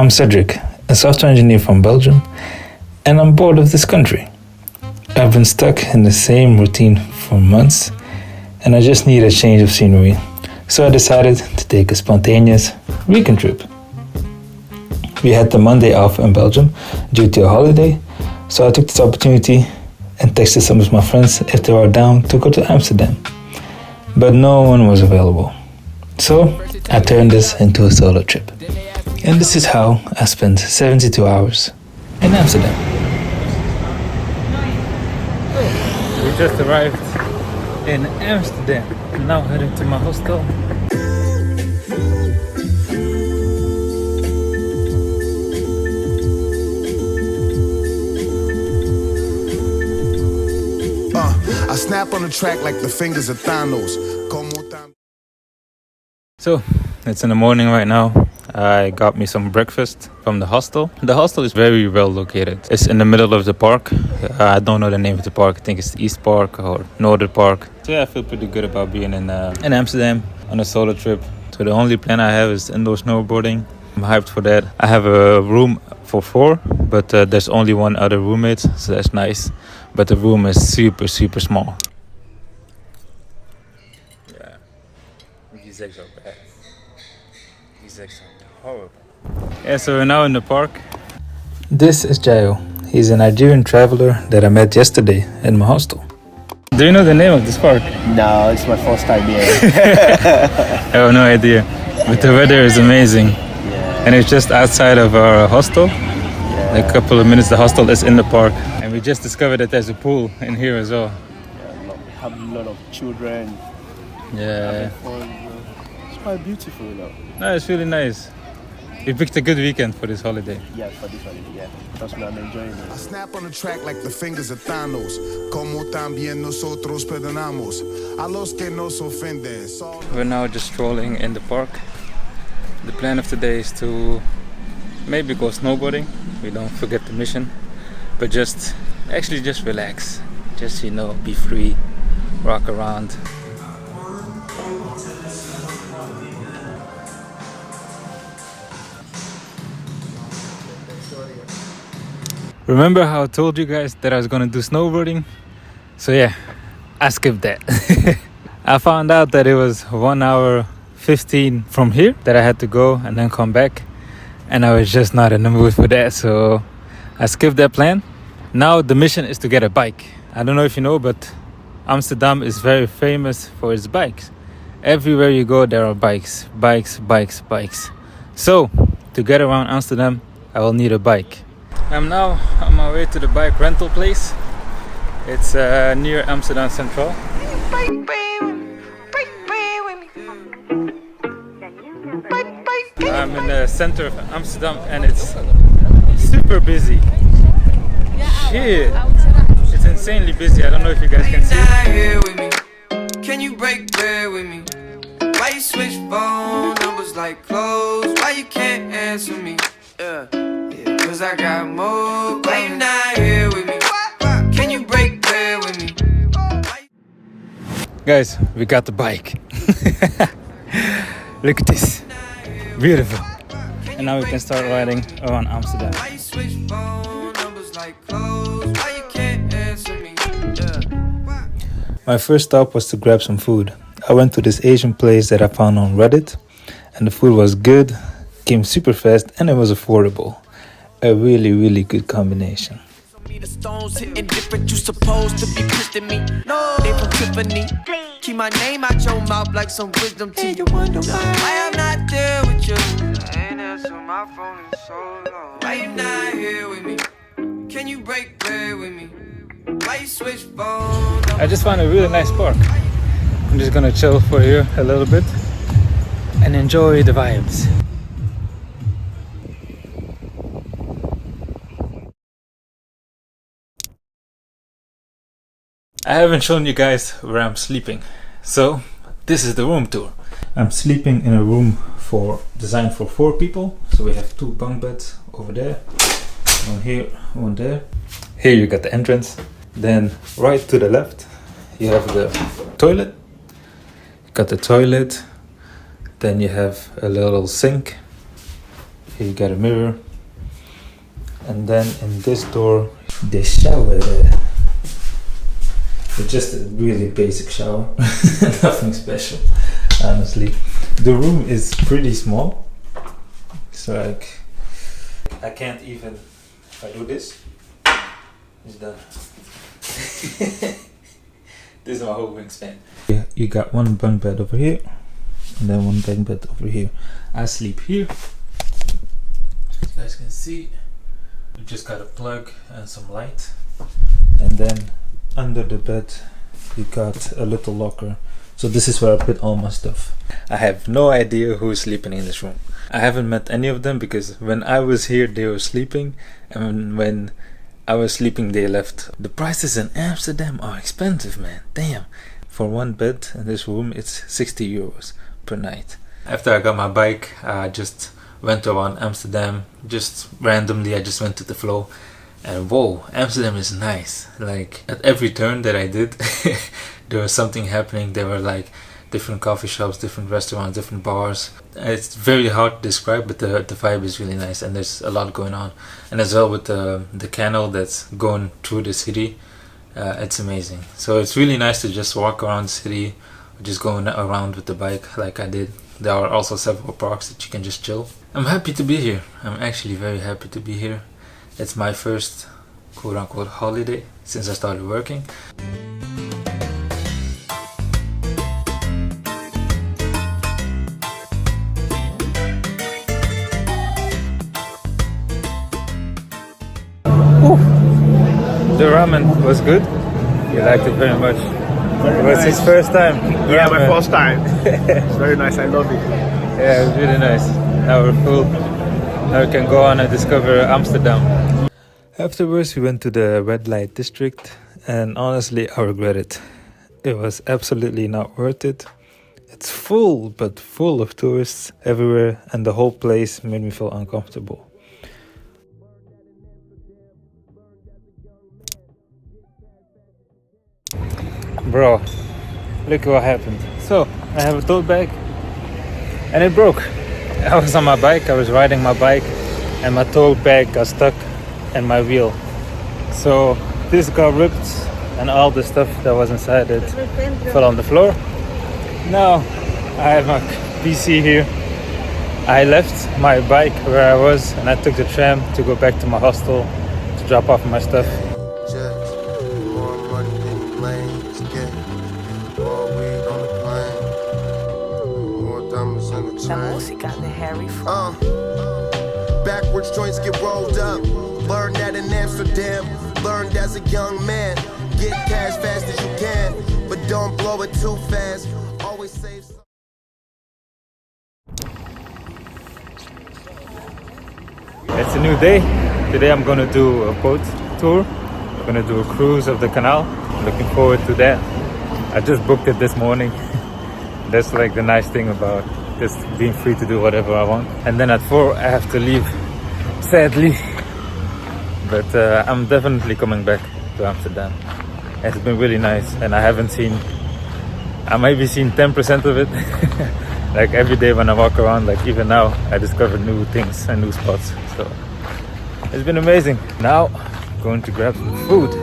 I'm Cedric, a software engineer from Belgium, and I'm bored of this country. I've been stuck in the same routine for months, and I just need a change of scenery. So I decided to take a spontaneous weekend trip. We had the Monday off in Belgium due to a holiday, so I took this opportunity and texted some of my friends if they were down to go to Amsterdam. But no one was available. So I turned this into a solo trip. And this is how I spent 72 hours in Amsterdam. We just arrived in Amsterdam. Now heading to my hostel. I snap on the track like the fingers of Thanos. So, it's in the morning right now. I got me some breakfast from the hostel. The hostel is very well located. It's in the middle of the park. I don't know the name of the park. I think it's East Park or Northern Park. So yeah, I feel pretty good about being in Amsterdam on a solo trip. So the only plan I have is indoor snowboarding. I'm hyped for that. I have a room for 4, but there's only one other roommate, so that's nice. But the room is super small. Yeah, these eggs are bad. These eggs are horrible. Yeah, so we're now in the park. This is Jayo. He's a Nigerian traveler that I met yesterday in my hostel. Do you know the name of this park? No, it's my first time here. I have no idea. But the weather is amazing. Yeah. And it's just outside of our hostel. Yeah. In a couple of minutes, the hostel is in the park. And we just discovered that there's a pool in here as well. Yeah, we have a lot of children. Yeah. It's quite beautiful, you know. No, it's really nice. We picked a good weekend for this holiday. Yeah, for this holiday, yeah. Trust me, I'm enjoying it. I snap on the track like the fingers of Thanos. Como también nosotros perdonamos a los que nos ofenden. We're now just strolling in the park. The plan of today is to maybe go snowboarding. We don't forget the mission. But just relax. Just, be free, rock around. Remember how I told you guys that I was gonna do snowboarding? So yeah, I skipped that. I found out that it was 1 hour 15 from here that I had to go and then come back. And I was just not in the mood for that, so I skipped that plan. Now the mission is to get a bike. I don't know if you know, but Amsterdam is very famous for its bikes. Everywhere you go, there are bikes. So, to get around Amsterdam, I will need a bike. I'm now on my way to the bike rental place. It's near Amsterdam Central. I'm in the center of Amsterdam and it's super busy. Shit, it's insanely busy. I don't know if you guys can see. Can you break bread with me? Why you switch phone numbers like clothes? Why you can't answer me? Cause I got more. Why you not here with me? Can you break bread with me? Guys, we got the bike. Look at this. Beautiful. And now we can start riding around Amsterdam. Why you switch phone numbers like clothes? Why you can't answer me? My first stop was to grab some food. I went to this Asian place that I found on Reddit, and the food was good, came super fast, and it was affordable. A really good combination. The stones hitting different, you supposed to be pissed at me. No, they from Tiffany. Keep my name out your mouth like some wisdom teeth. You wonder why I'm not there with you. I ain't answer my phone in so long. Why you not here with me? Can you break bread with me? Why you switch phones? I just found a really nice park. I'm just gonna chill for here a little bit and enjoy the vibes. I haven't shown you guys where I'm sleeping, so this is the room tour. I'm sleeping in a room designed for 4 people. So we have 2 bunk beds over there, one here, one there. Here you got the entrance. Then right to the left you have the toilet. You got the toilet. Then you have a little sink. Here you got a mirror. And then in this door, the shower. It's just a really basic shower. Nothing special, honestly. The room is pretty small. So like, I can't even, if I do this, it's done. This is my whole wingspan. Yeah, you got one bunk bed over here, and then one bunk bed over here. I sleep here. As you guys can see, you just got a plug and some light. And then under the bed, you got a little locker. So this is where I put all my stuff. I have no idea who is sleeping in this room. I haven't met any of them because when I was here, they were sleeping. And when I was sleeping, they left. The prices in Amsterdam are expensive, man. Damn. For one bed in this room, it's 60 euros per night. After I got my bike, I just went around Amsterdam. Just randomly, I just went to the flow. And whoa, Amsterdam is nice. Like at every turn that I did, there was something happening. There were like different coffee shops, different restaurants, different bars. It's very hard to describe, but the vibe is really nice and there's a lot going on. And as well with the canal that's going through the city, it's amazing. So it's really nice to just walk around the city, just going around with the bike like I did. There are also several parks that you can just chill. I'm happy to be here. I'm actually very happy to be here. It's my first quote-unquote holiday since I started working. Ooh. The ramen was good. He liked it very much. It was his first time. Yeah, my first time. It's very nice, I love it. Yeah, it was really nice. Now we're full. Now we can go on and discover Amsterdam. Afterwards, we went to the red light district, and honestly, I regret it. It was absolutely not worth it. It's full, but full of tourists everywhere, and the whole place made me feel uncomfortable. Bro, look what happened. So, I have a tote bag, and it broke. I was on my bike, I was riding my bike, and my tote bag got stuck in my wheel. So this got ripped and all the stuff that was inside it fell on the floor. Now I have my PC here. I left my bike where I was and I took the tram to go back to my hostel to drop off my stuff. Backwards joints get rolled up. Learned that in Amsterdam. Learned as a young man. Get cash fast as you can, but don't blow it too fast. Always save some. It's a new day. Today I'm gonna do a boat tour. I'm gonna do a cruise of the canal. Looking forward to that. I just booked it this morning. That's like the nice thing about just being free to do whatever I want. And then at 4 I have to leave, sadly. But I'm definitely coming back to Amsterdam. It's been really nice, and I maybe seen 10% of it. Like every day when I walk around, like even now, I discover new things and new spots. So it's been amazing. Now, going to grab some food.